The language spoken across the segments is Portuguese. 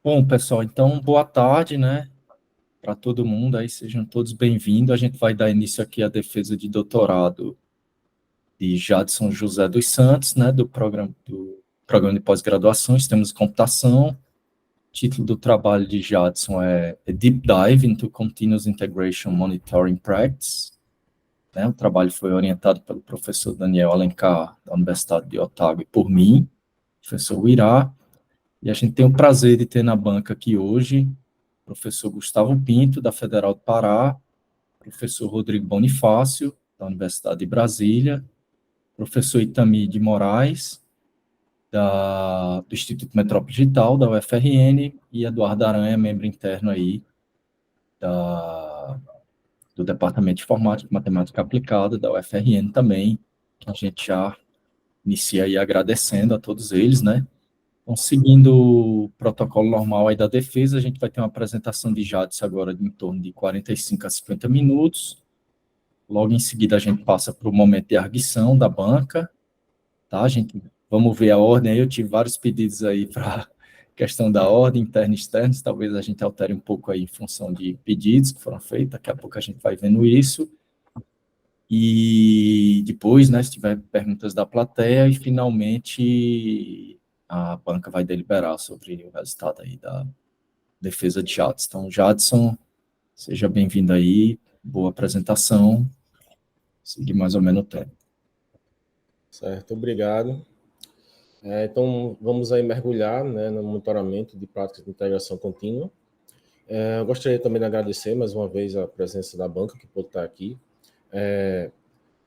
Bom, pessoal, então boa tarde, né, para todo mundo aí, sejam todos bem-vindos. A gente vai dar início aqui à defesa de doutorado de Jadson José dos Santos, né, do programa de pós-graduação, Sistemas de Computação. O título do trabalho de Jadson é A Deep Dive into Continuous Integration Monitoring Practice, né. O trabalho foi orientado pelo professor Daniel Alencar, da Universidade de Otago, e por mim, professor Uirá. E a gente tem o prazer de ter na banca aqui hoje professor Gustavo Pinto, da Federal do Pará, professor Rodrigo Bonifácio, da Universidade de Brasília, professor Itami de Moraes, do Instituto Metrópole Digital, da UFRN, e Eduardo Aranha, membro interno aí da, do Departamento de Informática e Matemática Aplicada, da UFRN também, que a gente já inicia aí agradecendo a todos eles, né? Então, seguindo o protocolo normal aí da defesa, a gente vai ter uma apresentação de Jadson agora de em torno de 45 a 50 minutos. Logo em seguida, a gente passa para o momento de arguição da banca, tá, gente? Vamos ver a ordem aí. Eu tive vários pedidos aí para questão da ordem, interna e externa. Talvez a gente altere um pouco aí em função de pedidos que foram feitos. Daqui a pouco a gente vai vendo isso. E depois, né, se tiver perguntas da plateia, e finalmente a banca vai deliberar sobre o resultado aí da defesa de Jadson. Então, Jadson, seja bem-vindo aí, boa apresentação, seguir mais ou menos o tempo. Certo, obrigado. Então, vamos aí mergulhar, né, no monitoramento de práticas de integração contínua. Eu gostaria também de agradecer mais uma vez a presença da banca, que pode estar aqui,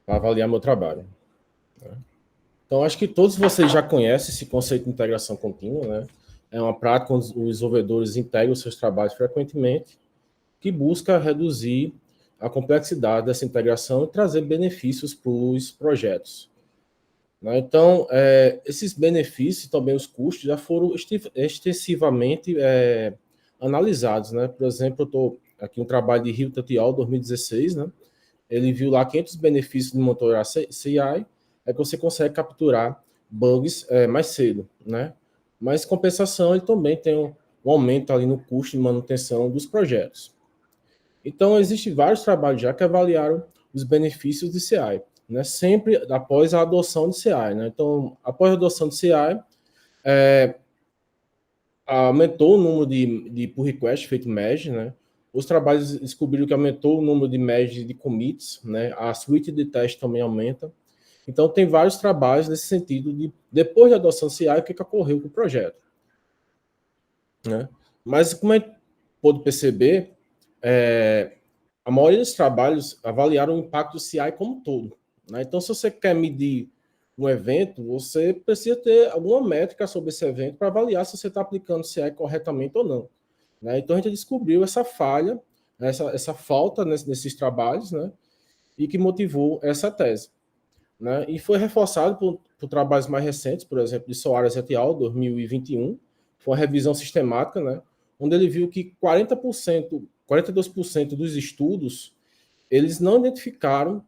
para avaliar meu trabalho. Né? Então, acho que todos vocês já conhecem esse conceito de integração contínua, né? É uma prática onde os desenvolvedores integram seus trabalhos frequentemente, que busca reduzir a complexidade dessa integração e trazer benefícios para os projetos. Então, esses benefícios e também os custos já foram extensivamente analisados. Né? Por exemplo, eu estou aqui um trabalho de Hilton et al. 2016, né? Ele viu lá 500 benefícios de monitorar CI, é que você consegue capturar bugs mais cedo. Né? Mas, em compensação, ele também tem um aumento ali no custo de manutenção dos projetos. Então, existem vários trabalhos já que avaliaram os benefícios de CI, né? Sempre após a adoção de CI. Né? Então, após a adoção de CI, aumentou o número de pull requests feito merge, né? Os trabalhos descobriram que aumentou o número de merge de commits, né? A suite de teste também aumenta. Então, tem vários trabalhos nesse sentido de, depois da adoção do CI, o que ocorreu com o projeto. Né? Mas, como a gente pôde perceber, a maioria dos trabalhos avaliaram o impacto do CI como um todo. Né? Então, se você quer medir um evento, você precisa ter alguma métrica sobre esse evento para avaliar se você está aplicando o CI corretamente ou não. Né? Então, a gente descobriu essa falha, essa falta nesses trabalhos, né? E que motivou essa tese. Né? E foi reforçado por trabalhos mais recentes, por exemplo, de Soares et al., 2021, foi uma revisão sistemática, né? Onde ele viu que 42% dos estudos, eles não identificaram,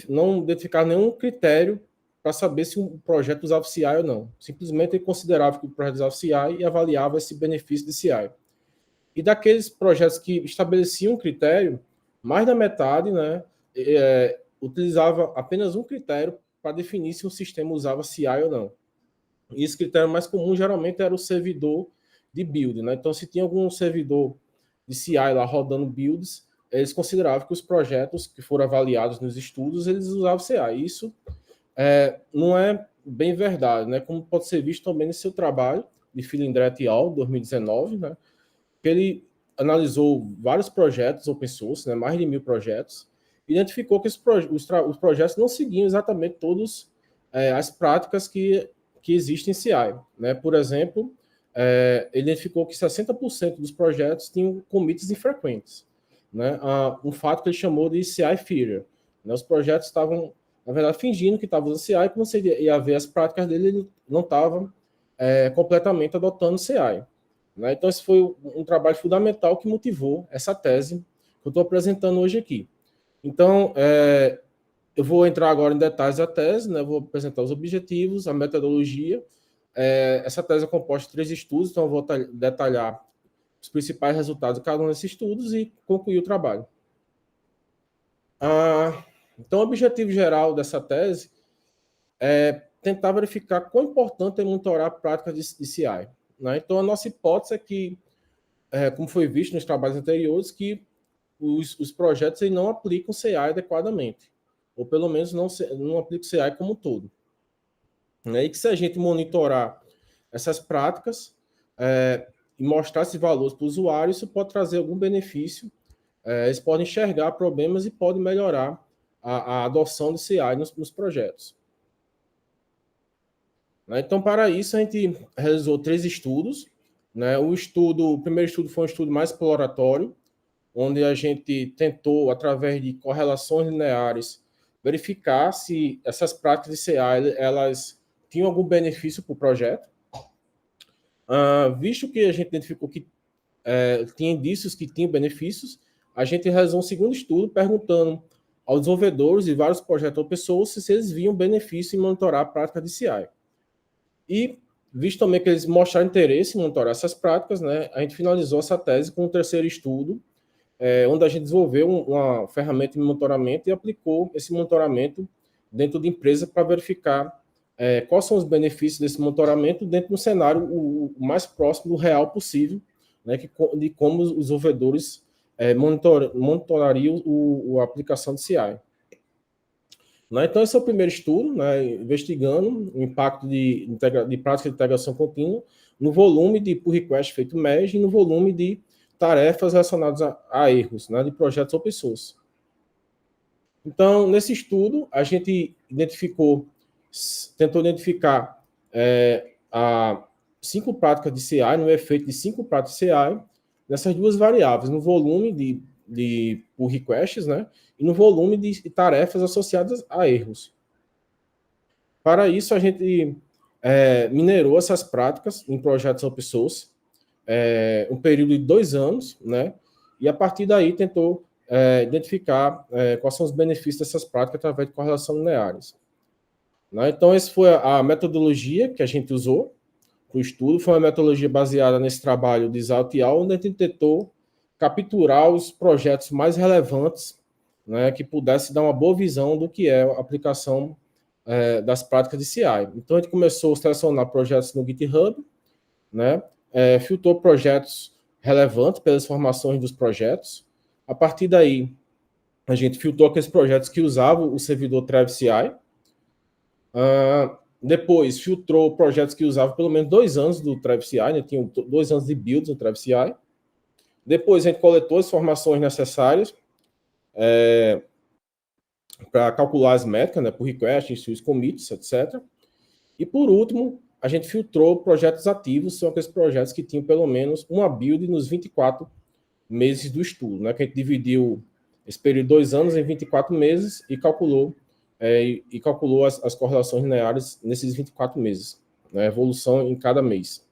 não identificaram nenhum critério para saber se um projeto usava CI ou não. Simplesmente ele considerava que o projeto usava CI e avaliava esse benefício de CI. E daqueles projetos que estabeleciam um critério, mais da metade, né, utilizava apenas um critério para definir se um sistema usava CI ou não. E esse critério mais comum geralmente era o servidor de build. Né? Então, se tinha algum servidor de CI lá rodando builds, eles consideravam que os projetos que foram avaliados nos estudos, eles usavam CI. Isso não é bem verdade, né? Como pode ser visto também no seu trabalho de Philindret et al., 2019, né? Que ele analisou vários projetos open source, né? Mais de 1.000 projetos, identificou que os projetos não seguiam exatamente todas as práticas que existem em CI. Né? Por exemplo, ele identificou que 60% dos projetos tinham commits infrequentes. Né? Um fato que ele chamou de CI failure. Né? Os projetos estavam, na verdade, fingindo que estavam usando CI, e quando você ia ver as práticas dele, ele não estava completamente adotando CI. Né? Então, esse foi um trabalho fundamental que motivou essa tese que eu estou apresentando hoje aqui. Então, eu vou entrar agora em detalhes da tese, né? Vou apresentar os objetivos, a metodologia Essa tese é composta de 3 estudos, então eu vou detalhar os principais resultados de cada um desses estudos e concluir o trabalho. Então, o objetivo geral dessa tese é tentar verificar quão importante é monitorar a prática de CI. Né? Então, a nossa hipótese é que, como foi visto nos trabalhos anteriores, que os projetos não aplicam CI adequadamente, ou pelo menos não aplicam CI como um todo. E que se a gente monitorar essas práticas e mostrar esses valores para o usuário, isso pode trazer algum benefício, eles podem enxergar problemas e podem melhorar a adoção de CI nos projetos. Então, para isso, a gente realizou 3 estudos. O primeiro estudo foi um estudo mais exploratório, onde a gente tentou, através de correlações lineares, verificar se essas práticas de CI elas tinham algum benefício para o projeto. Visto que a gente identificou que tinha indícios que tinham benefícios, a gente realizou um segundo estudo perguntando aos desenvolvedores de vários projetos ou pessoas se eles viam benefício em monitorar a prática de CI. E, visto também que eles mostraram interesse em monitorar essas práticas, né, a gente finalizou essa tese com um terceiro estudo, onde a gente desenvolveu uma ferramenta de monitoramento e aplicou esse monitoramento dentro de empresa para verificar quais são os benefícios desse monitoramento dentro de um cenário o mais próximo do real possível, né, de como os desenvolvedores monitorariam a aplicação de CI. Então, esse é o primeiro estudo, investigando o impacto de prática de integração contínua no volume de pull request feito merge e no volume de tarefas relacionadas a erros, de projetos open source. Então, nesse estudo, a gente tentou identificar 5 práticas de CI, no efeito de 5 práticas de CI, nessas 2 variáveis, no volume de pull requests, e no volume de tarefas associadas a erros. Para isso, a gente minerou essas práticas em projetos open source, um período de 2 anos, e a partir daí tentou identificar quais são os benefícios dessas práticas através de correlação lineares. Então, essa foi a metodologia que a gente usou para o estudo, foi uma metodologia baseada nesse trabalho de Zalt et al., onde a gente tentou capturar os projetos mais relevantes, que pudesse dar uma boa visão do que é a aplicação das práticas de CI. Então, a gente começou a selecionar projetos no GitHub, filtrou projetos relevantes pelas informações dos projetos. A partir daí, a gente filtrou aqueles projetos que usavam o servidor Travis CI. Depois, filtrou projetos que usavam pelo menos 2 anos do Travis CI, tinham 2 anos de builds no Travis CI. Depois, a gente coletou as informações necessárias para calcular as métricas, por request, issues, commits, etc. E, por último, a gente filtrou projetos ativos, são aqueles projetos que tinham pelo menos uma build nos 24 meses do estudo, que a gente dividiu esse período de 2 anos em 24 meses e calculou as correlações lineares nesses 24 meses, a evolução em cada mês.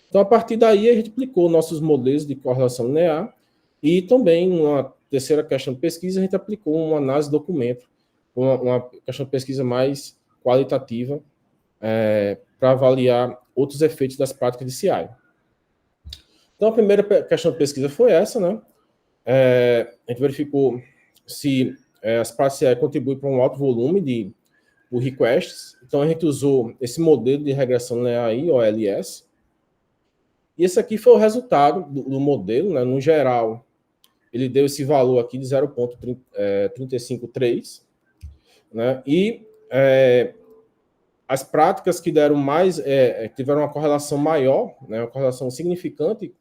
Então, a partir daí, a gente aplicou nossos modelos de correlação linear e também, numa terceira questão de pesquisa, a gente aplicou uma análise de documento, uma questão de pesquisa mais qualitativa, para avaliar outros efeitos das práticas de CI. Então, a primeira questão de pesquisa foi essa, a gente verificou se as práticas de CI contribuem para um alto volume de requests. Então, a gente usou esse modelo de regressão linear aí, OLS. E esse aqui foi o resultado do modelo, no geral, ele deu esse valor aqui de 0,353, e as práticas que deram mais, tiveram uma correlação maior, uma correlação significante,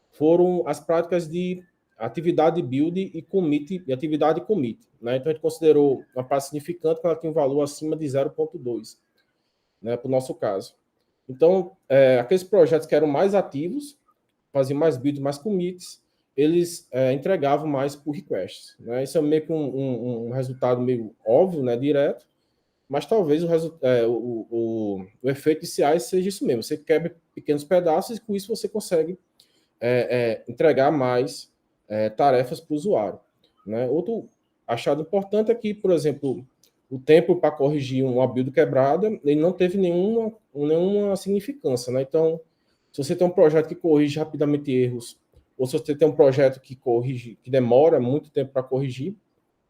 foram as práticas de atividade build e commit, e atividade commit. Então, a gente considerou uma prática significante quando ela tinha um valor acima de 0,2, para o nosso caso. Então, aqueles projetos que eram mais ativos, faziam mais builds, mais commits, eles entregavam mais pull requests. Isso é meio que um resultado meio óbvio, direto, mas talvez o efeito de CI seja isso mesmo. Você quebra pequenos pedaços e com isso você consegue entregar mais tarefas para o usuário. Outro achado importante é que, por exemplo, o tempo para corrigir uma build quebrada, ele não teve nenhuma significância, né? Então, se você tem um projeto que corrige rapidamente erros, ou se você tem um projeto que corrige, que demora muito tempo para corrigir,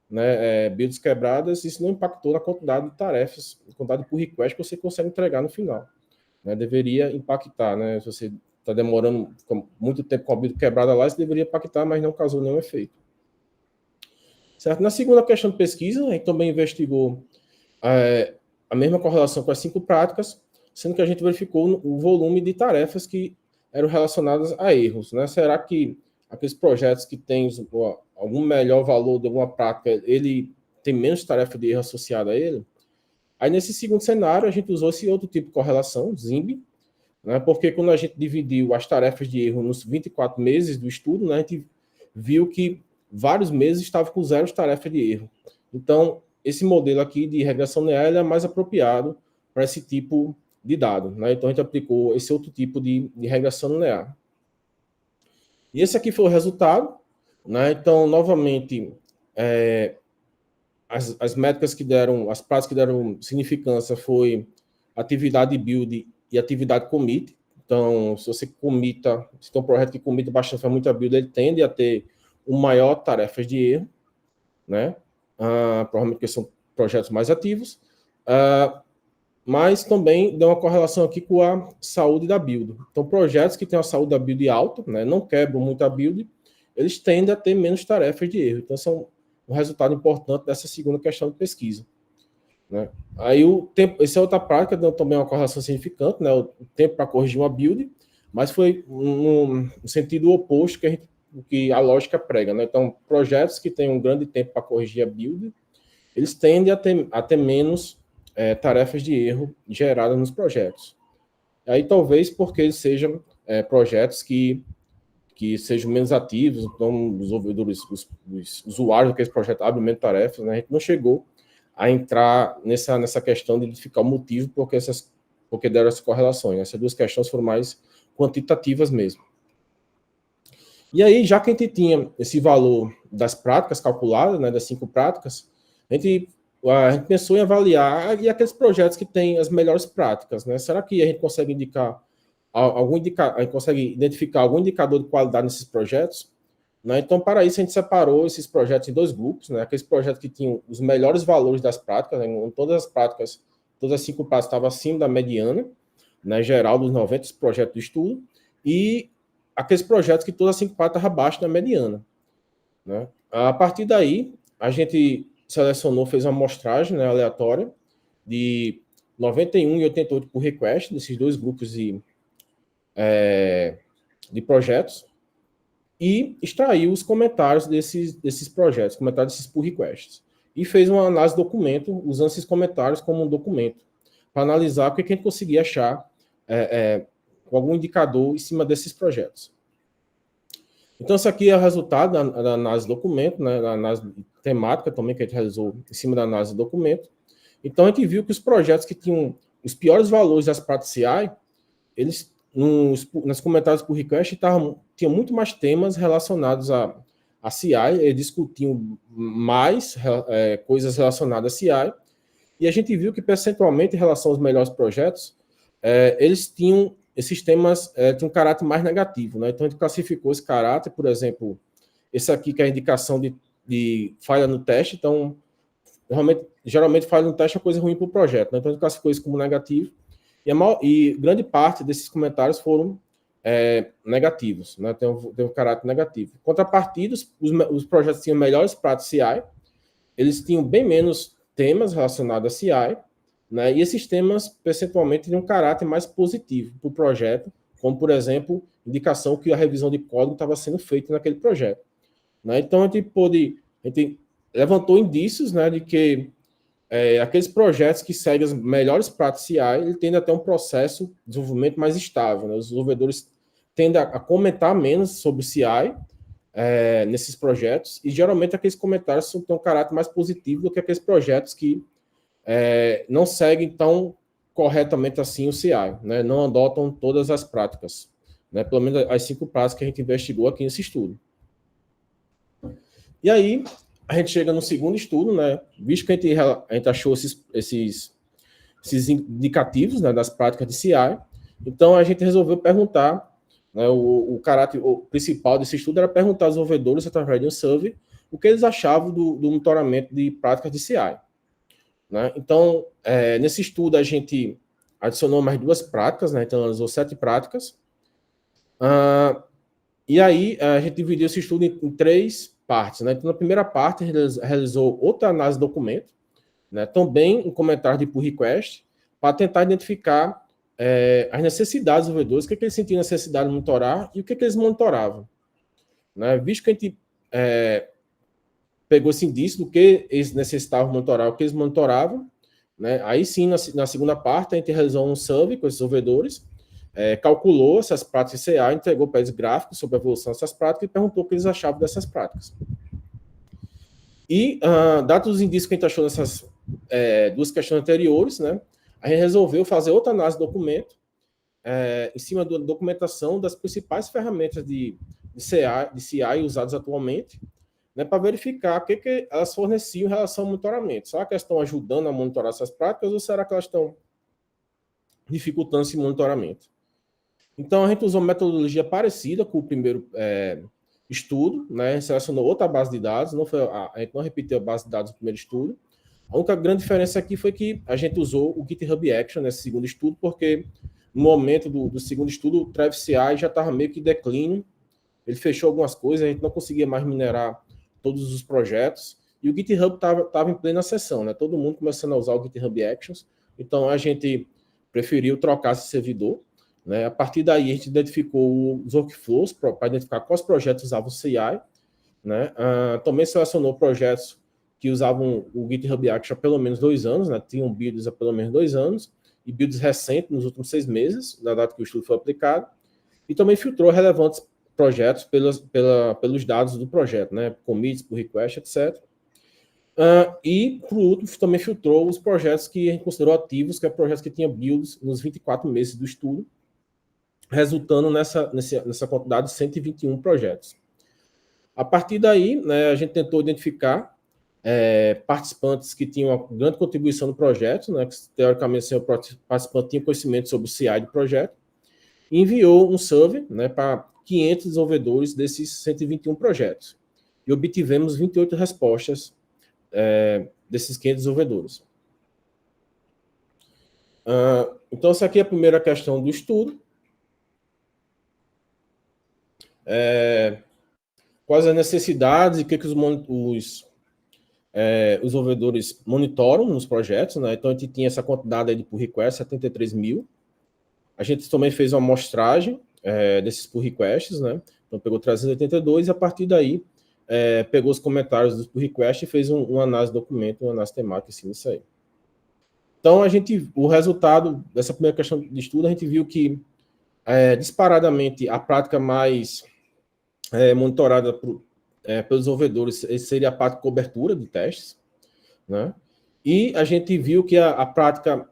né, builds quebradas, isso não impactou na quantidade de tarefas, quantidade de pull request que você consegue entregar no final. Né? Deveria impactar, né? Se você está demorando muito tempo com a build quebrada lá, isso deveria impactar, mas não causou nenhum efeito. Certo? Na segunda questão de pesquisa, a gente também investigou a mesma correlação com as 5 práticas, sendo que a gente verificou o volume de tarefas que eram relacionadas a erros. Né? Será que aqueles projetos que têm algum melhor valor de alguma prática, ele tem menos tarefa de erro associada a ele? Aí, nesse segundo cenário, a gente usou esse outro tipo de correlação, ZIMB, né? Porque quando a gente dividiu as tarefas de erro nos 24 meses do estudo, né, a gente viu que vários meses estavam com 0 tarefas de erro. Então, esse modelo aqui de regressão linear é mais apropriado para esse tipo de dado. Né? Então, a gente aplicou esse outro tipo de regressão linear. E esse aqui foi o resultado. Né? Então, novamente, as métricas que deram, as práticas que deram significância foi atividade build e atividade commit. Então, se você comita, se tem um projeto que comita bastante, faz muita build, ele tende a ter uma maior tarefas de erro, né? Provavelmente porque são projetos mais ativos, mas também dá uma correlação aqui com a saúde da build. Então, projetos que têm a saúde da build alta, né, não quebram muito a build, eles tendem a ter menos tarefas de erro. Então, são um resultado importante dessa segunda questão de pesquisa. Né? Aí, essa outra prática deu também uma correlação significante, né, o tempo para corrigir uma build, mas foi no sentido oposto que a lógica prega. Né? Então, projetos que têm um grande tempo para corrigir a build, eles tendem a ter menos tarefas de erro geradas nos projetos. Aí, talvez porque eles sejam projetos que sejam menos ativos, então os desenvolvedores, os usuários daqueles projetos abrem menos tarefas, né? A gente não chegou a entrar nessa questão de identificar o motivo porque deram essas correlações. Essas duas questões foram mais quantitativas mesmo. E aí, já que a gente tinha esse valor das práticas calculadas, né, das 5 práticas, a gente pensou em avaliar e aqueles projetos que têm as melhores práticas. Né? Será que a gente consegue a gente consegue identificar algum indicador de qualidade nesses projetos? Né? Então, para isso, a gente separou esses projetos em 2 grupos, né? Aqueles projetos que tinham os melhores valores das práticas, né? Todas as 5 práticas estavam acima da mediana, né, geral dos 90 projetos do estudo, e aqueles projetos que todas as 5 práticas estavam abaixo da mediana. Né? A partir daí, a gente selecionou, fez uma amostragem, né, aleatória de 91 e 88 por request, desses 2 grupos de projetos, e extraiu os comentários desses projetos, comentários desses pull requests, e fez uma análise do documento, usando esses comentários como um documento, para analisar o que a gente conseguia achar com algum indicador em cima desses projetos. Então, isso aqui é o resultado da análise do documento, né, da análise temática também, que a gente realizou em cima da análise do documento. Então, a gente viu que os projetos que tinham os piores valores das práticas CI, eles, nos comentários por request, tinham muito mais temas relacionados a CI, eles discutiam mais coisas relacionadas a CI, e a gente viu que, percentualmente, em relação aos melhores projetos, eles tinham esses temas têm um caráter mais negativo. Né? Então, a gente classificou esse caráter, por exemplo, esse aqui que é a indicação de falha no teste. Então, geralmente falha no teste é coisa ruim para o projeto. Né? Então, a gente classificou isso como negativo. E grande parte desses comentários foram negativos. Né? Tem um caráter negativo. Contrapartida, os projetos tinham melhores práticas CI, eles tinham bem menos temas relacionados a CI, né? E esses temas, percentualmente, têm um caráter mais positivo para o projeto, como, por exemplo, indicação que a revisão de código estava sendo feita naquele projeto. Né? Então, a gente levantou indícios, né, de que aqueles projetos que seguem as melhores práticas CI, ele tende a ter um processo de desenvolvimento mais estável. Né? Os desenvolvedores tendem a comentar menos sobre CI nesses projetos, e geralmente aqueles comentários têm um caráter mais positivo do que aqueles projetos que não seguem tão corretamente assim o CI, né? Não adotam todas as práticas, né? Pelo menos as 5 práticas que a gente investigou aqui nesse estudo. E aí, a gente chega no segundo estudo, né? Visto que a gente achou esses indicativos, né, das práticas de CI, então a gente resolveu perguntar, né, o caráter principal desse estudo era perguntar aos desenvolvedores, através de um survey, o que eles achavam do monitoramento de práticas de CI. Né? Então, nesse estudo, a gente adicionou mais 2 práticas, né? Então, analisou 7 práticas. E aí, a gente dividiu esse estudo em 3 partes. Né? Então, na primeira parte, a gente realizou outra análise de documento, né? Também um comentário de pull request, para tentar identificar as necessidades dos desenvolvedores, o que eles sentiam necessidade de monitorar e o que eles monitoravam. Né? Visto que a gente pegou esse indício do que eles necessitavam monitorar, o que eles monitoravam, né? Aí sim, na segunda parte, a gente realizou um survey com esses desenvolvedores, calculou essas práticas CA, entregou para eles gráficos sobre a evolução dessas práticas e perguntou o que eles achavam dessas práticas. E, dados os indícios que a gente achou nessas 2 questões anteriores, né, a gente resolveu fazer outra análise de documento, em cima da documentação das principais ferramentas de CI usadas atualmente, né, para verificar o que elas forneciam em relação ao monitoramento. Será que elas estão ajudando a monitorar essas práticas ou será que elas estão dificultando esse monitoramento? Então, a gente usou uma metodologia parecida com o primeiro estudo, né, selecionou outra base de dados, a gente não repetiu a base de dados do primeiro estudo. A única grande diferença aqui foi que a gente usou o GitHub Action nesse segundo estudo, porque no momento do segundo estudo, o Travis CI já estava meio que em declínio, ele fechou algumas coisas, a gente não conseguia mais minerar todos os projetos, e o GitHub estava em plena sessão, né? Todo mundo começando a usar o GitHub Actions, então a gente preferiu trocar esse servidor, né? A partir daí a gente identificou os workflows para identificar quais projetos usavam o CI, né? Também selecionou projetos que usavam o GitHub Action há pelo menos 2 anos, né? Tinham builds há pelo menos 2 anos, e builds recentes nos últimos 6 meses, da data que o estudo foi aplicado, e também filtrou relevantes projetos pelos dados do projeto, né? Commits, pull request, etc. E, por último, também filtrou os projetos que a gente considerou ativos, que é projetos que tinham builds nos 24 meses do estudo, resultando nessa quantidade de 121 projetos. A partir daí, né, a gente tentou identificar participantes que tinham uma grande contribuição no projeto, né, que teoricamente o participante tinha conhecimento sobre o CI do projeto, e enviou um survey, né, para 500 desenvolvedores desses 121 projetos. E obtivemos 28 respostas desses 500 desenvolvedores. Então, essa aqui é a primeira questão do estudo. Quais as necessidades e o que os desenvolvedores monitoram nos projetos, né? Então, a gente tinha essa quantidade aí de pull requests, 73 mil. A gente também fez uma amostragem desses pull requests, né? Então, pegou 382 e, a partir daí, pegou os comentários dos pull requests e fez uma análise de documento, uma análise temática em cima disso aí. Então, o resultado dessa primeira questão de estudo, a gente viu que, disparadamente, a prática mais monitorada pelos desenvolvedores seria a parte de cobertura de testes, né? E a gente viu que a prática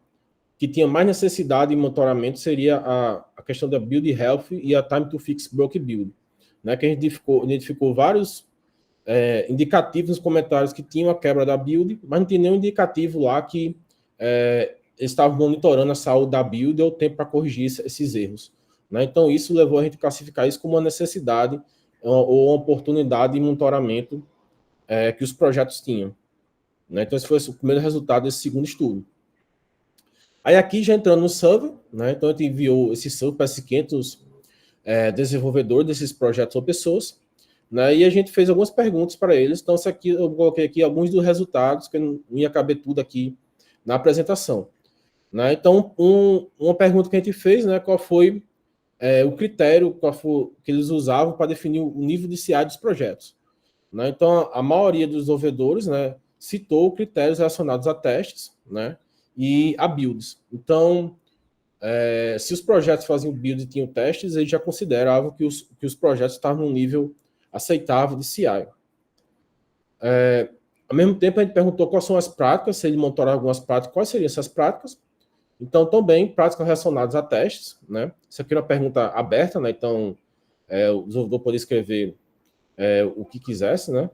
que tinha mais necessidade de monitoramento seria a questão da build health e a time to fix broke build, né? Que a gente identificou vários indicativos nos comentários que tinham a quebra da build, mas não tinha nenhum indicativo lá que eles estavam monitorando a saúde da build ou o tempo para corrigir esses erros, né? Então, isso levou a gente a classificar isso como uma necessidade ou uma oportunidade de monitoramento que os projetos tinham, né? Então, esse foi o primeiro resultado desse segundo estudo. Aí, aqui, já entrando no survey, né? Então, a gente enviou esse survey para esses 500 desenvolvedores desses projetos open source, né? E a gente fez algumas perguntas para eles. Então, isso aqui, eu coloquei aqui alguns dos resultados, que não ia caber tudo aqui na apresentação, né? Então, uma pergunta que a gente fez, né? Qual foi o critério que eles usavam para definir o nível de CI dos projetos, né? Então, a maioria dos desenvolvedores, né, citou critérios relacionados a testes, né, e a builds. Então, se os projetos faziam build e tinham testes, eles já consideravam que os projetos estavam num nível aceitável de CI. Ao mesmo tempo, a gente perguntou quais são as práticas, se ele monitorar algumas práticas, quais seriam essas práticas. Então, também práticas relacionadas a testes, né? Isso aqui é uma pergunta aberta, né? Então, o desenvolvedor pode escrever o que quisesse, né?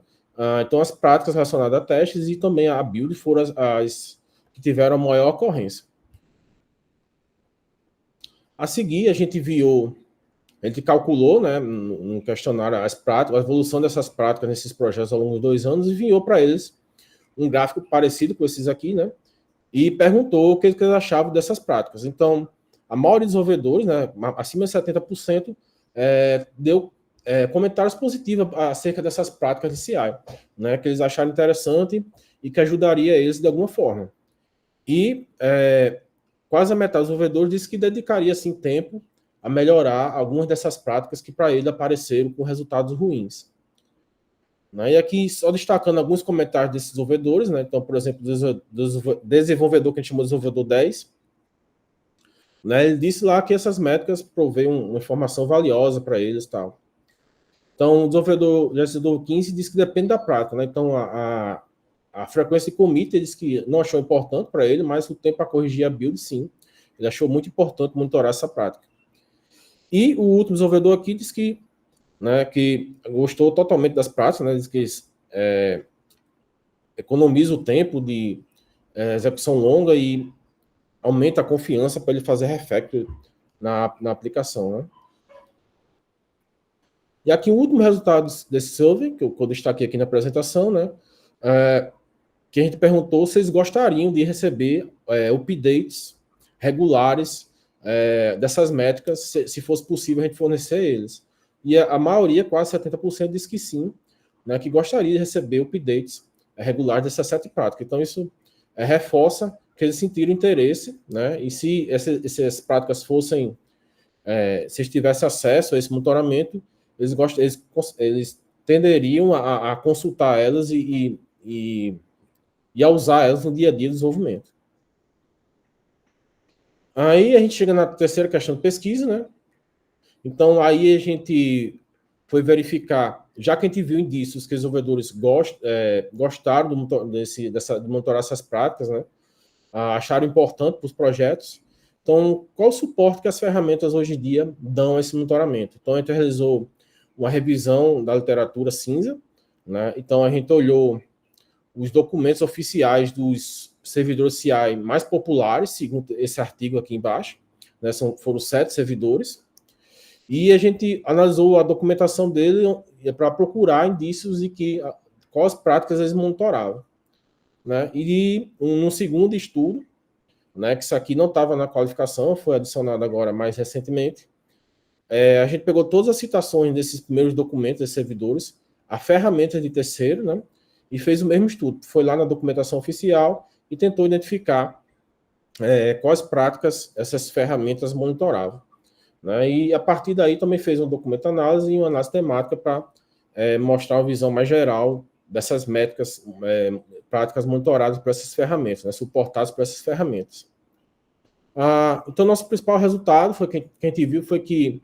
Então, as práticas relacionadas a testes e também a build foram as que tiveram a maior ocorrência. A seguir, a gente calculou, né, no questionário as práticas, a evolução dessas práticas nesses projetos ao longo de 2 anos e enviou para eles um gráfico parecido com esses aqui, né, e perguntou o que eles achavam dessas práticas. Então, a maioria dos desenvolvedores, né, acima de 70%, deu comentários positivos acerca dessas práticas de CI, né, que eles acharam interessante e que ajudaria eles de alguma forma. E quase a metade dos desenvolvedores disse que dedicaria assim, tempo a melhorar algumas dessas práticas que para ele apareceram com resultados ruins. Né? E aqui, só destacando alguns comentários desses desenvolvedores, né? Então, por exemplo, do desenvolvedor que a gente chamou de desenvolvedor 10, né? Ele disse lá que essas métricas provêm uma informação valiosa para eles e tal. Então, o desenvolvedor 15 disse que depende da prática, né? Então, a frequência de commit, ele disse que não achou importante para ele, mas o tempo para corrigir a build, sim. Ele achou muito importante monitorar essa prática. E o último desenvolvedor aqui disse que, né, que gostou totalmente das práticas, né? Diz que economiza o tempo de execução longa e aumenta a confiança para ele fazer refactor na aplicação, né? E aqui o último resultado desse survey, que eu destaquei aqui na apresentação, né? Que a gente perguntou se eles gostariam de receber updates regulares dessas métricas, se fosse possível a gente fornecer eles. E a maioria, quase 70%, disse que sim, né, que gostaria de receber updates regulares dessas 7 práticas. Então, isso reforça que eles sentiram interesse, né, e se essas práticas fossem, se eles tivessem acesso a esse monitoramento, eles tenderiam a consultar elas e a usar elas no dia a dia do desenvolvimento. Aí a gente chega na terceira questão de pesquisa, né? Então, aí a gente foi verificar, já que a gente viu indícios que os desenvolvedores gostaram de monitorar essas práticas, né? Acharam importante para os projetos. Então, qual o suporte que as ferramentas hoje em dia dão a esse monitoramento? Então, a gente realizou uma revisão da literatura cinza, né? Então, a gente olhou os documentos oficiais dos servidores CI mais populares, segundo esse artigo aqui embaixo, né? Foram 7 servidores, e a gente analisou a documentação dele para procurar indícios de quais práticas eles monitoravam. Né? E no segundo estudo, né, que isso aqui não estava na qualificação, foi adicionado agora mais recentemente, a gente pegou todas as citações desses primeiros documentos desses servidores, a ferramenta de terceiro, né, e fez o mesmo estudo. Foi lá na documentação oficial e tentou identificar quais práticas essas ferramentas monitoravam. Né, e a partir daí também fez um documento análise e uma análise temática para mostrar uma visão mais geral dessas métricas, práticas monitoradas por essas ferramentas, né, suportadas por essas ferramentas. Então, nosso principal resultado foi que a gente viu foi que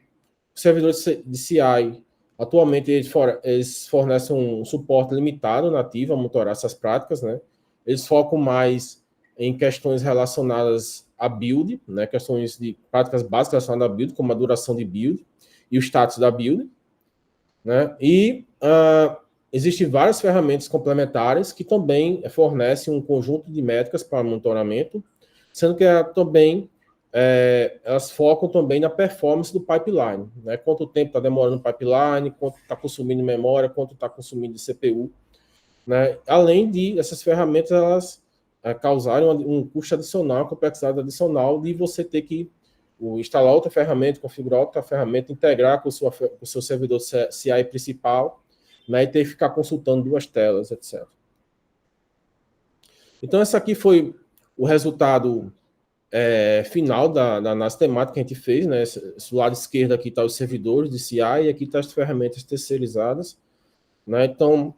os servidores de CI, atualmente, eles fornecem um suporte limitado nativo a monitorar essas práticas, né? Eles focam mais em questões relacionadas a build, né? Questões de práticas básicas relacionadas a build, como a duração de build e o status da build, né? E existem várias ferramentas complementares que também fornecem um conjunto de métricas para monitoramento, sendo que também elas focam também na performance do pipeline, né? Quanto tempo está demorando o pipeline, quanto está consumindo memória, quanto está consumindo de CPU, né? Além de essas ferramentas, elas causarem um custo adicional, uma complexidade adicional de você ter que instalar outra ferramenta, configurar outra ferramenta, integrar com o seu servidor CI principal, né? E ter que ficar consultando 2 telas, etc. Então, esse aqui foi o resultado final da análise temática que a gente fez, né? Esse lado esquerdo aqui está os servidores de CI e aqui está as ferramentas terceirizadas, né? Então,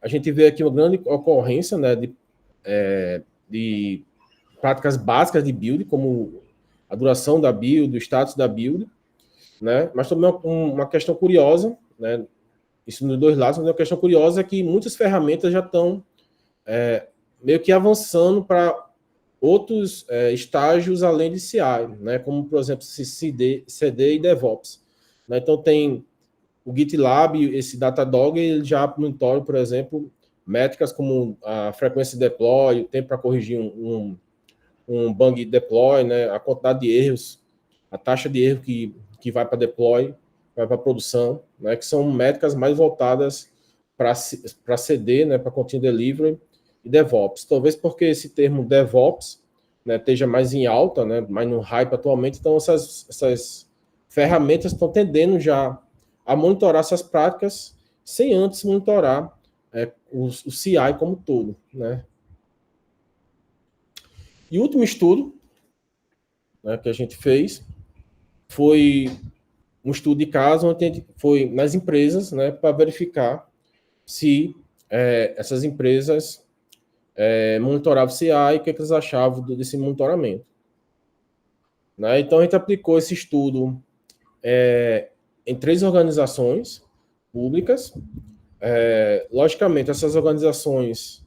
a gente vê aqui uma grande ocorrência, né, de práticas básicas de build, como a duração da build, o status da build, né? Mas também uma questão curiosa, né? Isso nos 2 lados, mas uma questão curiosa é que muitas ferramentas já estão meio que avançando para outros estágios além de CI, né? Como, por exemplo, CD e DevOps. Né? Então, tem o GitLab, esse Datadog, ele já monitora, por exemplo, métricas como a frequência de deploy, o tempo para corrigir um bug deploy, né, a quantidade de erros, a taxa de erro que vai para deploy, vai para produção, né, que são métricas mais voltadas para CD, né, para Continuous Delivery e DevOps. Talvez porque esse termo DevOps, né, esteja mais em alta, né, mais no hype atualmente, então essas ferramentas estão tendendo já a monitorar essas práticas sem antes monitorar o CI como todo, né. E o último estudo, né, que a gente fez foi um estudo de caso onde a gente foi nas empresas, né, para verificar se essas empresas monitoravam o CI e o que eles achavam desse monitoramento. Né? Então, a gente aplicou esse estudo em 3 organizações públicas. Logicamente, essas organizações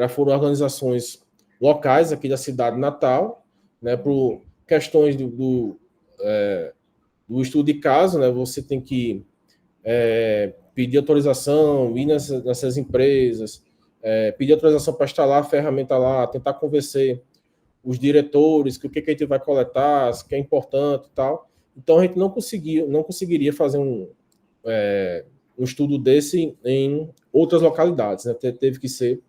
foram organizações locais aqui da cidade natal, né, por questões do estudo de caso, né, você tem que pedir autorização, ir nessas empresas, pedir autorização para instalar a ferramenta lá, tentar convencer os diretores que o que a gente vai coletar, que é importante e tal. Então, a gente não conseguiria fazer um estudo desse em outras localidades, né? Teve que ser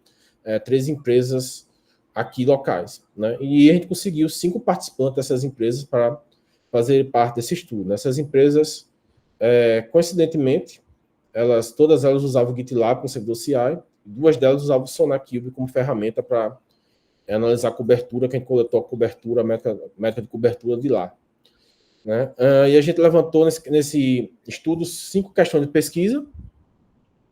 3 empresas aqui locais, né? E a gente conseguiu 5 participantes dessas empresas para fazer parte desse estudo. Essas empresas, coincidentemente, todas elas usavam o GitLab com servidor CI, 2 delas usavam o SonarQube como ferramenta para analisar a cobertura, quem coletou a cobertura, a métrica de cobertura de lá. Né? E a gente levantou nesse estudo 5 questões de pesquisa.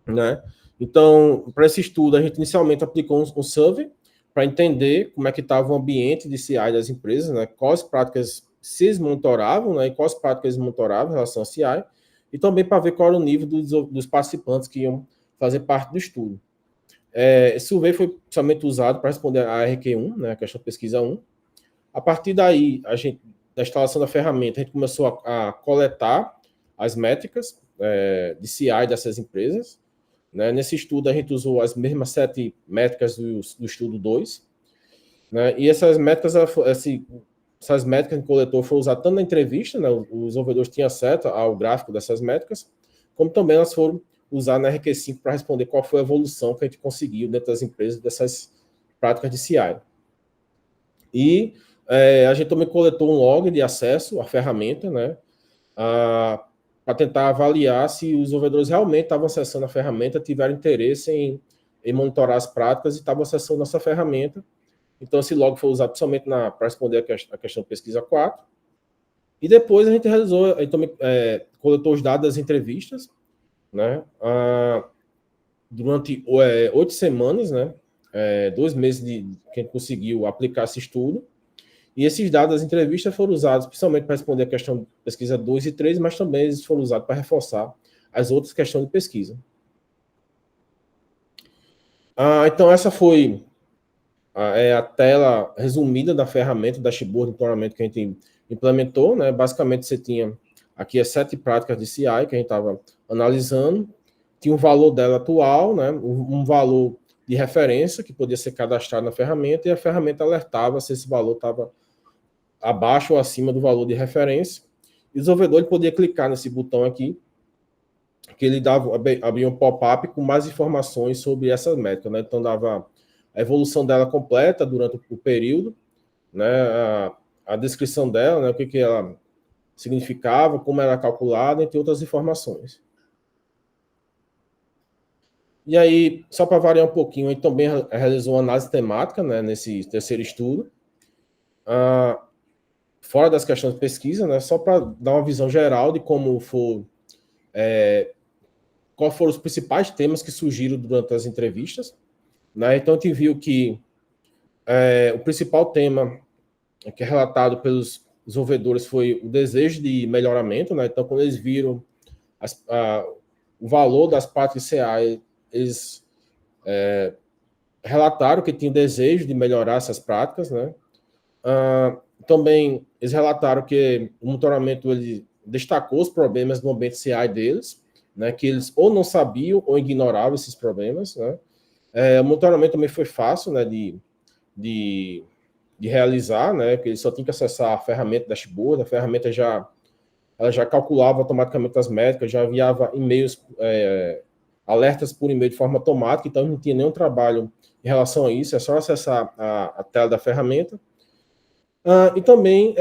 Né? Então, para esse estudo, a gente inicialmente aplicou um survey para entender como é que estava o ambiente de CI das empresas, né? Quais práticas se eles monitoravam, né? E quais práticas eles monitoravam em relação ao CI, e também para ver qual era o nível dos participantes que iam fazer parte do estudo. Esse survey foi somente usado para responder a RQ1, né, a questão de pesquisa 1. A partir daí, da instalação da ferramenta, a gente começou a coletar as métricas de CI dessas empresas. Né? Nesse estudo, a gente usou as mesmas 7 métricas do estudo 2. Né? E essas métricas, essas métricas que a gente coletou foram usadas tanto na entrevista, né? Os desenvolvedores tinham acesso ao gráfico dessas métricas, como também elas foram usar na RQ5 para responder qual foi a evolução que a gente conseguiu dentro das empresas dessas práticas de CI. E a gente também coletou um log de acesso à ferramenta, né, para tentar avaliar se os desenvolvedores realmente estavam acessando a ferramenta, tiveram interesse em monitorar as práticas e estavam acessando nossa ferramenta. Então, esse log foi usado somente para responder a questão de pesquisa 4. E depois a gente também coletou os dados das entrevistas, né? Durante 8 semanas, né? 2 meses que a gente conseguiu aplicar esse estudo. E esses dados das entrevistas foram usados principalmente para responder a questão de pesquisa 2 e 3, mas também eles foram usados para reforçar as outras questões de pesquisa. Então, essa foi a tela resumida da ferramenta, da dashboard de monitoramento que a gente implementou. Né? Basicamente, você tinha aqui as 7 práticas de CI que a gente estava analisando. Tinha um valor dela atual, né? Um valor de referência que podia ser cadastrado na ferramenta, e a ferramenta alertava se esse valor estava abaixo ou acima do valor de referência. E o desenvolvedor ele podia clicar nesse botão aqui, que ele abria um pop-up com mais informações sobre essa métrica. Né? Então, dava a evolução dela completa durante o período, né? A descrição dela, né? O que ela significava, como era calculada, entre outras informações. E aí, só para variar um pouquinho, a gente também realizou uma análise temática, né, nesse terceiro estudo, fora das questões de pesquisa, né, só para dar uma visão geral de como quais foram os principais temas que surgiram durante as entrevistas. Né? Então, a gente viu que o principal tema que é relatado pelos desenvolvedores foi o desejo de melhoramento. Né? Então, quando eles viram o valor das práticas CA, eles relataram que tinham desejo de melhorar essas práticas. Né? Também eles relataram que o monitoramento ele destacou os problemas no ambiente CI deles, né, que eles ou não sabiam ou ignoravam esses problemas, né. O monitoramento também foi fácil, né, de realizar, né, que eles só tinham que acessar a ferramenta dashboard, a ferramenta ela já calculava automaticamente as métricas, já enviava e-mails, alertas por e-mail de forma automática, então não tinha nenhum trabalho em relação a isso, é só acessar a tela da ferramenta. E também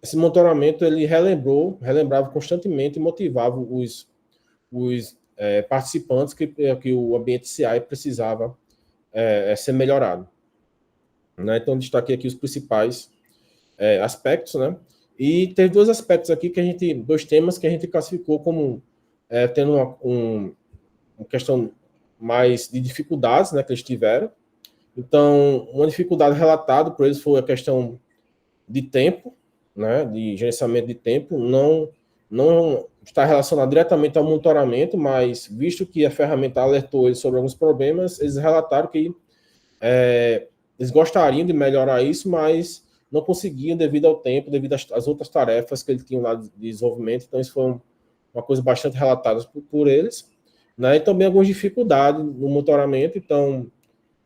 esse monitoramento ele relembrava constantemente e motivava os participantes que o ambiente CI precisava ser melhorado. Né? Então, destaquei aqui os principais aspectos, né? E tem dois aspectos aqui dois temas que a gente classificou como tendo uma questão mais de dificuldades, né, que eles tiveram. Então, uma dificuldade relatada por eles foi a questão de tempo, né, de gerenciamento de tempo, não está relacionado diretamente ao monitoramento, mas visto que a ferramenta alertou eles sobre alguns problemas, eles relataram que eles gostariam de melhorar isso, mas não conseguiam devido ao tempo, devido às outras tarefas que eles tinham lá de desenvolvimento. Então, isso foi uma coisa bastante relatada por eles. Né? E também algumas dificuldades no monitoramento. Então,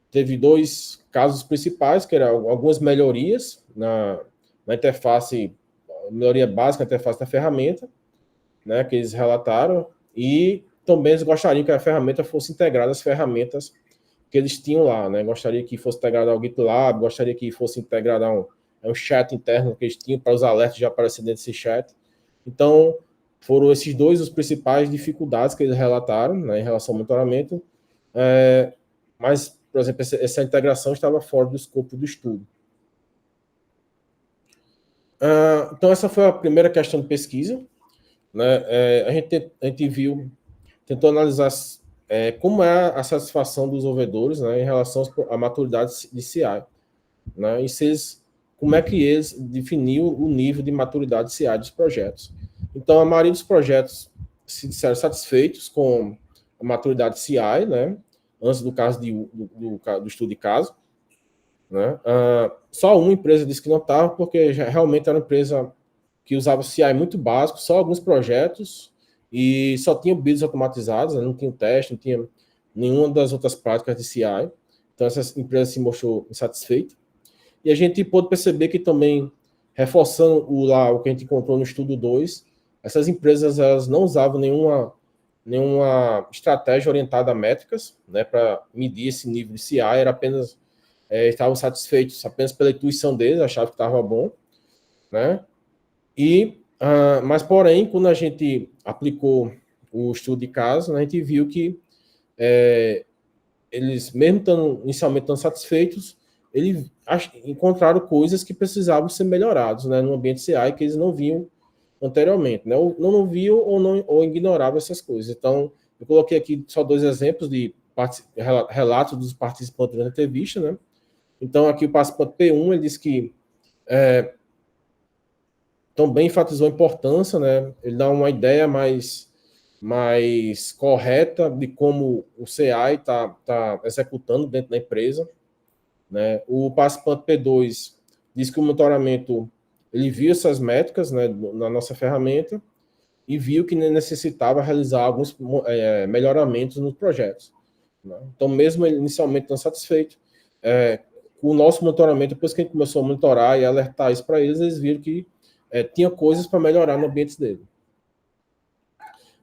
teve dois casos principais, que eram algumas melhorias na interface, melhoria básica na interface da ferramenta, né, que eles relataram, e também eles gostariam que a ferramenta fosse integrada às ferramentas que eles tinham lá, né? Gostaria que fosse integrado ao GitLab, gostaria que fosse integrado a um chat interno que eles tinham para os alertas já aparecerem dentro desse chat. Então, foram esses dois os principais dificuldades que eles relataram, né, em relação ao monitoramento, mas, por exemplo, essa integração estava fora do escopo do estudo. Então, essa foi a primeira questão de pesquisa. Né? A gente tentou analisar como é a satisfação dos desenvolvedores, né, em relação à maturidade de CI. Né, e como é que eles definiam o nível de maturidade de CI dos projetos. Então, a maioria dos projetos se disseram satisfeitos com a maturidade de CI, né, antes do caso do estudo de caso. Né. Só uma empresa disse que não estava, porque realmente era uma empresa que usava CI muito básico, só alguns projetos, e só tinha builds automatizados, né? Não tinha teste, não tinha nenhuma das outras práticas de CI. Então, essa empresa se mostrou insatisfeita. E a gente pôde perceber que também, reforçando o que a gente encontrou no estudo 2, essas empresas elas não usavam nenhuma estratégia orientada a métricas, né, para medir esse nível de CI, era apenas estavam satisfeitos apenas pela intuição deles, achavam que estava bom, né? Mas, porém, quando a gente aplicou o estudo de caso, né, a gente viu que eles, mesmo inicialmente tão satisfeitos, eles encontraram coisas que precisavam ser melhoradas, né, no ambiente CI que eles não viam anteriormente, né, ou não viam ou ignoravam essas coisas. Então, eu coloquei aqui só dois exemplos de relatos dos participantes da entrevista, né. Então, aqui o participante P1, ele disse que também enfatizou a importância, né? Ele dá uma ideia mais correta de como o CI está executando dentro da empresa. Né? O participante P2 diz que o monitoramento, ele viu essas métricas, né, na nossa ferramenta e viu que necessitava realizar alguns melhoramentos nos projetos. Né? Então, mesmo ele inicialmente não satisfeito, com o nosso monitoramento, depois que a gente começou a monitorar e alertar isso para eles, eles viram que tinha coisas para melhorar no ambiente dele.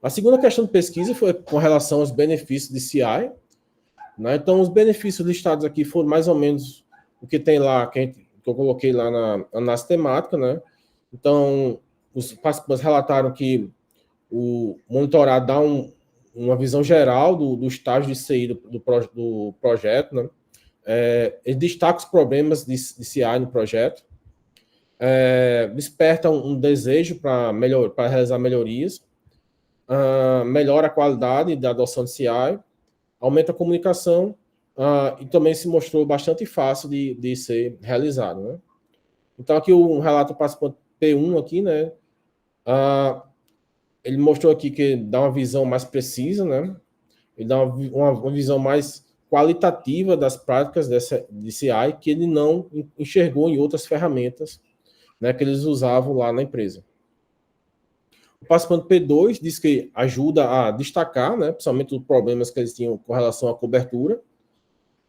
A segunda questão de pesquisa foi com relação aos benefícios de CI. Né? Então, os benefícios listados aqui foram mais ou menos o que tem lá, que eu coloquei lá na análise temática. Né? Então, os participantes relataram que o monitorar dá uma visão geral do estágio de CI do projeto. Né? Ele destaca os problemas de CI no projeto. Desperta um desejo para realizar melhorias, melhora a qualidade da adoção de CI, aumenta a comunicação e também se mostrou bastante fácil de ser realizado. Né? Então, aqui um relato participante P1 aqui, né? Ele mostrou aqui que dá uma visão mais precisa, né? Ele dá uma visão mais qualitativa das práticas de CI que ele não enxergou em outras ferramentas, né, que eles usavam lá na empresa. O participante P2 diz que ajuda a destacar, né, principalmente os problemas que eles tinham com relação à cobertura.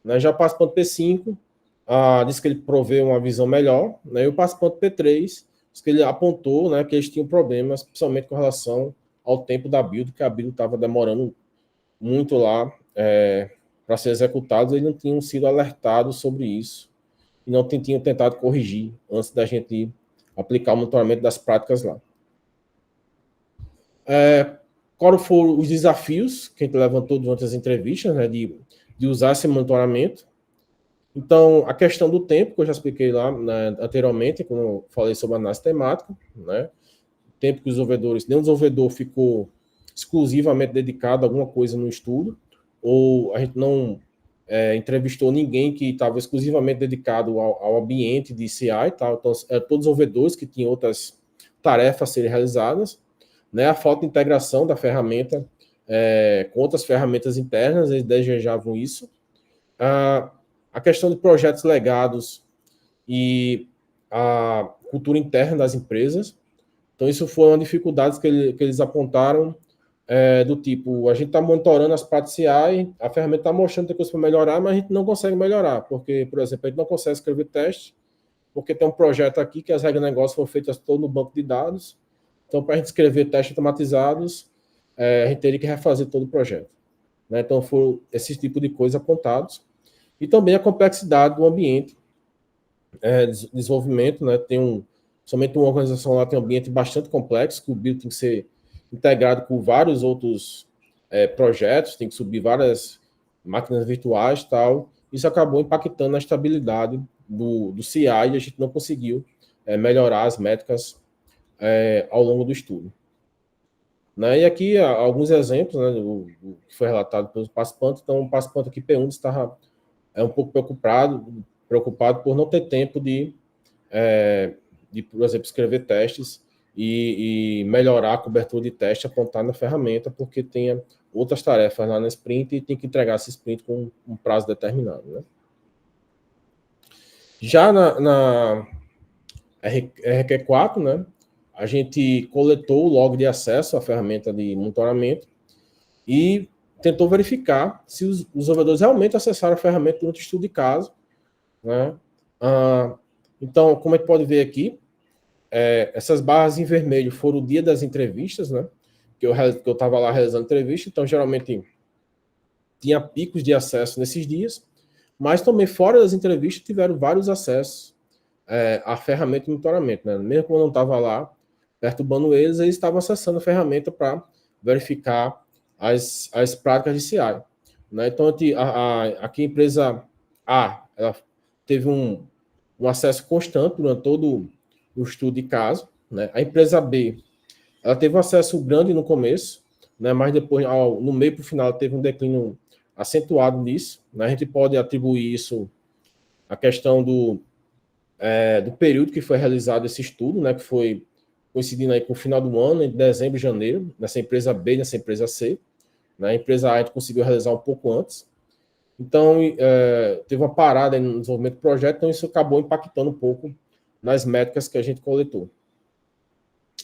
Né? Já o participante P5 diz que ele provê uma visão melhor, né? E o participante P3 diz que ele apontou, né, que eles tinham problemas, principalmente com relação ao tempo da build, que a build estava demorando muito lá para ser executado, eles não tinham sido alertados sobre isso e não tinham tentado corrigir antes da gente aplicar o monitoramento das práticas lá. Quais foram os desafios que a gente levantou durante as entrevistas, né, de usar esse monitoramento? Então, a questão do tempo, que eu já expliquei lá, né, anteriormente, quando eu falei sobre análise temática, né, o tempo que os desenvolvedores, nenhum desenvolvedor ficou exclusivamente dedicado a alguma coisa no estudo, ou a gente não entrevistou ninguém que estava exclusivamente dedicado ao ambiente de CI, tá? Então, todos os desenvolvedores que tinham outras tarefas a serem realizadas, né? A falta de integração da ferramenta com outras ferramentas internas, eles desejavam isso. A questão de projetos legados e a cultura interna das empresas. Então, isso foi uma dificuldade que eles apontaram, do tipo, a gente está monitorando as partes CI, a ferramenta está mostrando que tem coisa para melhorar, mas a gente não consegue melhorar, porque, por exemplo, a gente não consegue escrever teste, porque tem um projeto aqui que as regras de negócio foram feitas todo no banco de dados. Então, para a gente escrever testes automatizados, a gente teria que refazer todo o projeto. Né? Então, foram esse tipo de coisa apontados. E também a complexidade do ambiente de desenvolvimento, né? Somente uma organização lá tem um ambiente bastante complexo, que o build tem que ser integrado com vários outros projetos, tem que subir várias máquinas virtuais e tal. Isso acabou impactando na estabilidade do CI e a gente não conseguiu melhorar as métricas ao longo do estudo. Né? E aqui alguns exemplos, né, do que foi relatado pelos participantes. Então, o participante aqui P1 estava um pouco preocupado por não ter tempo de, por exemplo, escrever testes e melhorar a cobertura de teste apontada na ferramenta, porque tenha outras tarefas lá na sprint e tem que entregar esse sprint com um prazo determinado. Né? Já na RQ4, né, a gente coletou o log de acesso à ferramenta de monitoramento e tentou verificar se os desenvolvedores realmente acessaram a ferramenta durante o estudo de caso. Né? Então, como a gente pode ver aqui, essas barras em vermelho foram o dia das entrevistas, né? Que eu estava lá realizando entrevista, então geralmente tinha picos de acesso nesses dias, mas também fora das entrevistas tiveram vários acessos à ferramenta de monitoramento. Né? Mesmo quando eu não estava lá perturbando eles estavam acessando a ferramenta para verificar as práticas de CI. Né? Então, aqui a empresa A ela teve um acesso constante durante todo o estudo de caso. Né? A empresa B ela teve um acesso grande no começo, né? Mas depois, no meio para o final, teve um declínio acentuado nisso. Né? A gente pode atribuir isso à questão do período que foi realizado esse estudo, né? Que foi coincidindo aí com o final do ano, em dezembro e janeiro, nessa empresa B e nessa empresa C. Né? A empresa A a gente conseguiu realizar um pouco antes. Então, teve uma parada no desenvolvimento do projeto, então isso acabou impactando um pouco nas métricas que a gente coletou.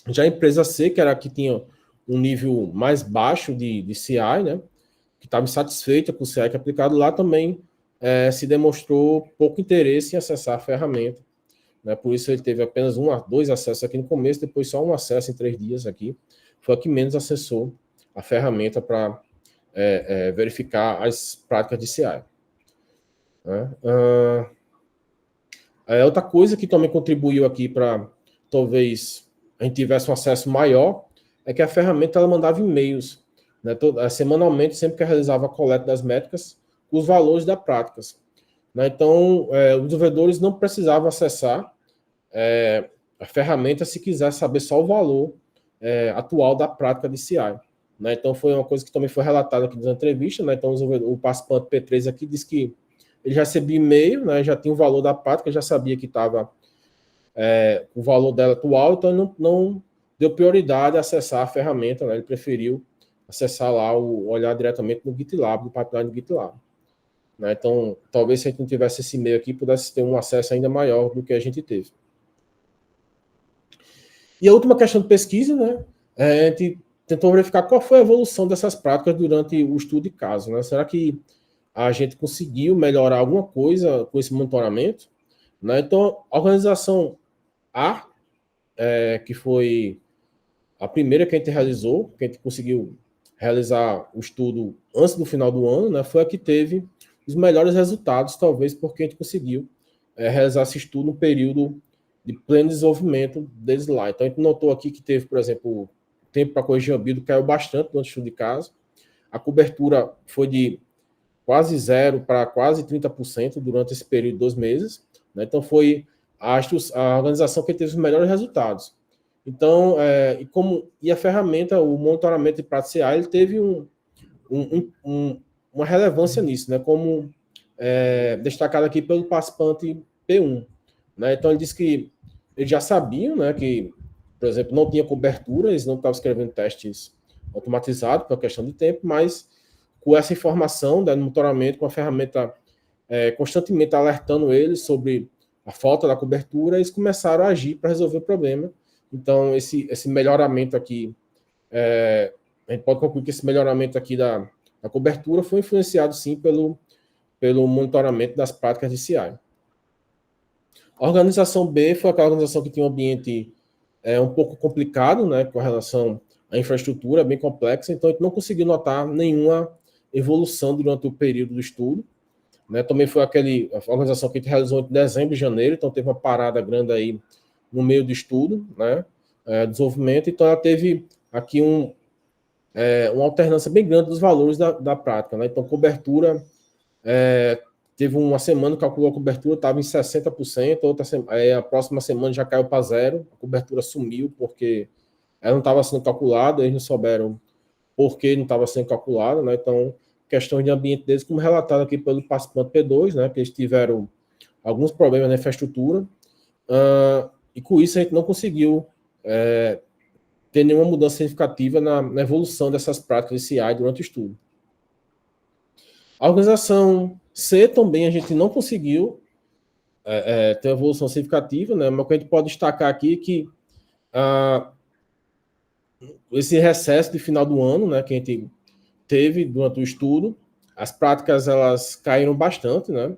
Já a empresa C, que era a que tinha um nível mais baixo de CI, né, que estava insatisfeita com o CI que é aplicado lá, também se demonstrou pouco interesse em acessar a ferramenta. Né, por isso ele teve apenas dois acessos aqui no começo, depois só um acesso em 3 dias aqui. Foi a que menos acessou a ferramenta para verificar as práticas de CI. Né? Outra coisa que também contribuiu aqui para talvez a gente tivesse um acesso maior é que a ferramenta ela mandava e-mails, né, semanalmente, sempre que realizava a coleta das métricas, com os valores das práticas. Né? Então, os desenvolvedores não precisavam acessar a ferramenta se quiser saber só o valor atual da prática de CI. Né? Então, foi uma coisa que também foi relatada aqui na entrevista. Né? Então, o participante P3 aqui disse que ele já recebia e-mail, né? Já tinha o valor da prática, já sabia que estava o valor dela atual, então ele não deu prioridade a acessar a ferramenta, né? Ele preferiu acessar lá, olhar diretamente no GitLab, no pipeline do GitLab. Né? Então, talvez se a gente não tivesse esse e-mail aqui, pudesse ter um acesso ainda maior do que a gente teve. E a última questão de pesquisa, né? a gente tentou verificar qual foi a evolução dessas práticas durante o estudo de caso, né? Será que a gente conseguiu melhorar alguma coisa com esse monitoramento? Né? Então, a organização A, que foi a primeira que a gente realizou, que a gente conseguiu realizar o estudo antes do final do ano, né, foi a que teve os melhores resultados, talvez porque a gente conseguiu realizar esse estudo no período de pleno desenvolvimento deles lá. Então, a gente notou aqui que teve, por exemplo, o tempo para corrigir a build caiu bastante no estudo de caso. A cobertura foi de quase zero para quase 30% durante esse período de 2 meses. Né? Então, foi a organização que teve os melhores resultados. Então, e a ferramenta, o monitoramento de prática CA, ele teve uma relevância nisso, né? Como destacado aqui pelo participante P1. Né? Então, ele disse que eles já sabiam, né, que, por exemplo, não tinha cobertura, eles não estavam escrevendo testes automatizados por questão de tempo, mas com essa informação, né, no monitoramento, com a ferramenta constantemente alertando eles sobre a falta da cobertura, eles começaram a agir para resolver o problema. Então, esse melhoramento aqui, a gente pode concluir que esse melhoramento aqui da cobertura foi influenciado, sim, pelo monitoramento das práticas de CI. A organização B foi aquela organização que tinha um ambiente um pouco complicado, né, com relação à infraestrutura, bem complexa, então a gente não conseguiu notar nenhuma evolução durante o período do estudo. Né, também foi a organização que a gente realizou em dezembro e janeiro, então teve uma parada grande aí no meio do estudo, né, desenvolvimento, então ela teve aqui uma alternância bem grande dos valores da prática. Né, então, cobertura, teve uma semana que calculou a cobertura, estava em 60%, a próxima semana já caiu para zero, a cobertura sumiu porque ela não estava sendo calculada, eles não souberam por que não estava sendo calculada, né, então, questões de ambiente deles, como relatado aqui pelo participante P2, né, que eles tiveram alguns problemas na infraestrutura, e com isso a gente não conseguiu ter nenhuma mudança significativa na evolução dessas práticas de CI durante o estudo. A organização C também a gente não conseguiu ter uma evolução significativa, né, mas o que a gente pode destacar aqui é que esse recesso de final do ano, né, que a gente teve durante o estudo, as práticas elas caíram bastante, né?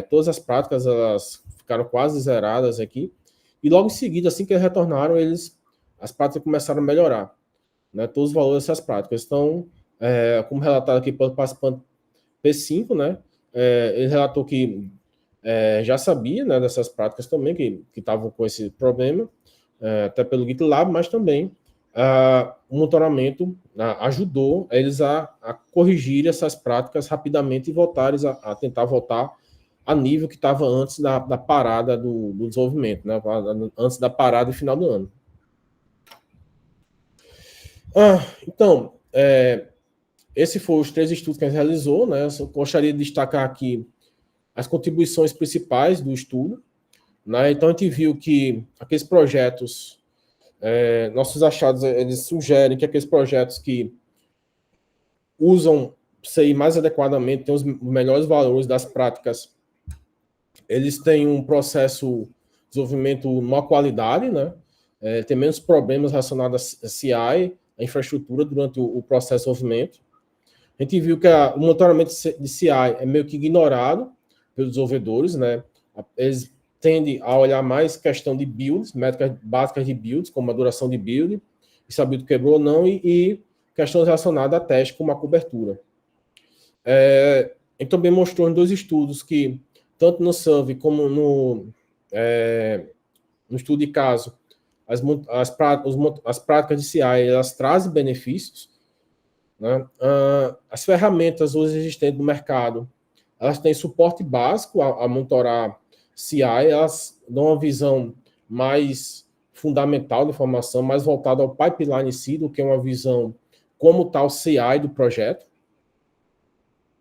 Todas as práticas elas ficaram quase zeradas aqui, e logo em seguida, assim que eles retornaram, as práticas começaram a melhorar, né? Todos os valores dessas práticas. Então, como relatado aqui pelo participante P5, né? Ele relatou que já sabia, né, dessas práticas também, que estavam com esse problema, até pelo GitLab, mas também o monitoramento ajudou eles a corrigir essas práticas rapidamente e voltarem a tentar voltar a nível que estava antes da parada do desenvolvimento, né? Antes da parada e final do ano. Então, esses foram os 3 estudos que a gente realizou, né? Eu só gostaria de destacar aqui as contribuições principais do estudo, né? Então, a gente viu que aqueles projetos, nossos achados, eles sugerem que aqueles projetos que usam CI mais adequadamente, têm os melhores valores das práticas, eles têm um processo de desenvolvimento de maior qualidade, né? Tem menos problemas relacionados a CI, a infraestrutura, durante o processo de desenvolvimento. A gente viu que o monitoramento de CI é meio que ignorado pelos desenvolvedores, né? Eles tendem a olhar mais questão de builds, métricas básicas de builds, como a duração de build, se a build quebrou ou não, e questões relacionadas a teste, como a cobertura. Ele também mostrou em 2 estudos que, tanto no survey como no estudo de caso, as práticas de CI elas trazem benefícios, né? As ferramentas hoje existentes no mercado, elas têm suporte básico a monitorar CI, elas dão uma visão mais fundamental da informação, mais voltada ao pipeline em si, do que uma visão como está o CI do projeto.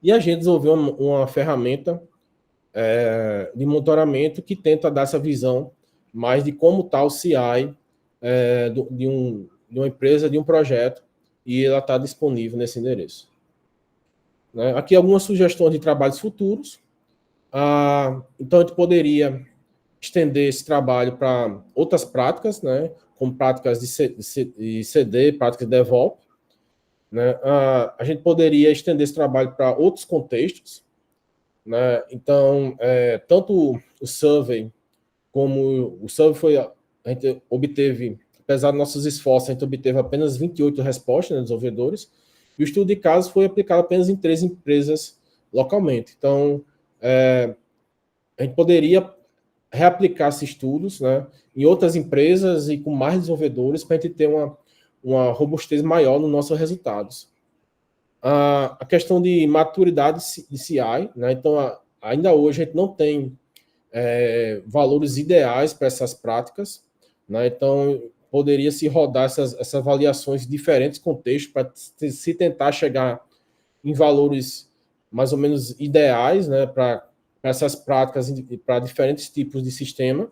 E a gente desenvolveu uma ferramenta de monitoramento que tenta dar essa visão mais de como está o CI de uma empresa, de um projeto, e ela está disponível nesse endereço. Né? Aqui algumas sugestões de trabalhos futuros. Então, a gente poderia estender esse trabalho para outras práticas, né? como práticas de CD, práticas de DevOps, né? A gente poderia estender esse trabalho para outros contextos, né? Então, tanto o survey como o survey a gente obteve, apesar dos nossos esforços, a gente obteve apenas 28 respostas, né, dos desenvolvedores, e o estudo de casos foi aplicado apenas em 3 empresas localmente. Então, a gente poderia reaplicar esses estudos, né, em outras empresas e com mais desenvolvedores para a gente ter uma robustez maior nos nossos resultados. A questão de maturidade de CI, né, então ainda hoje a gente não tem valores ideais para essas práticas, né, então poderia se rodar essas avaliações em diferentes contextos para se tentar chegar em valores mais ou menos ideais, né, para essas práticas para diferentes tipos de sistema.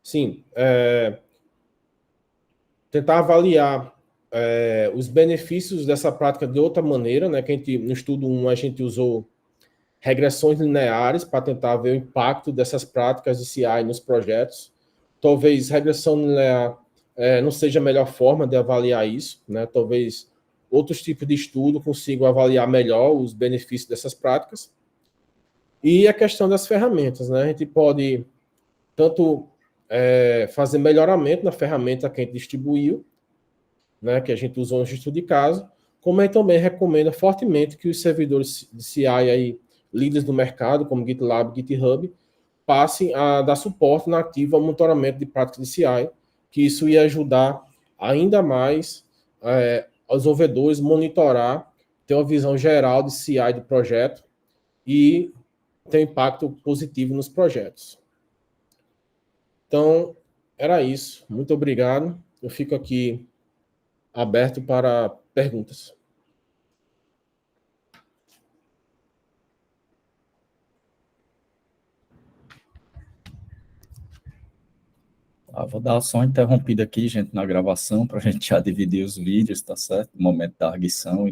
Sim, tentar avaliar os benefícios dessa prática de outra maneira, né? Que a gente, no estudo 1 a gente usou regressões lineares para tentar ver o impacto dessas práticas de CI nos projetos. Talvez regressão linear não seja a melhor forma de avaliar isso, né? Talvez outros tipos de estudo consigam avaliar melhor os benefícios dessas práticas. E a questão das ferramentas, né? A gente pode tanto fazer melhoramento na ferramenta que a gente distribuiu, né, que a gente usou no estudo de caso, como a gente também recomenda fortemente que os servidores de CI aí, líderes do mercado, como GitLab, GitHub, passem a dar suporte nativo ao monitoramento de práticas de CI, que isso ia ajudar ainda mais os desenvolvedores monitorar, ter uma visão geral de CI do projeto e ter um impacto positivo nos projetos. Então, era isso. Muito obrigado. Eu fico aqui aberto para perguntas. Vou dar só uma interrompida aqui, gente, na gravação, para a gente já dividir os vídeos, tá certo? No momento da arguição e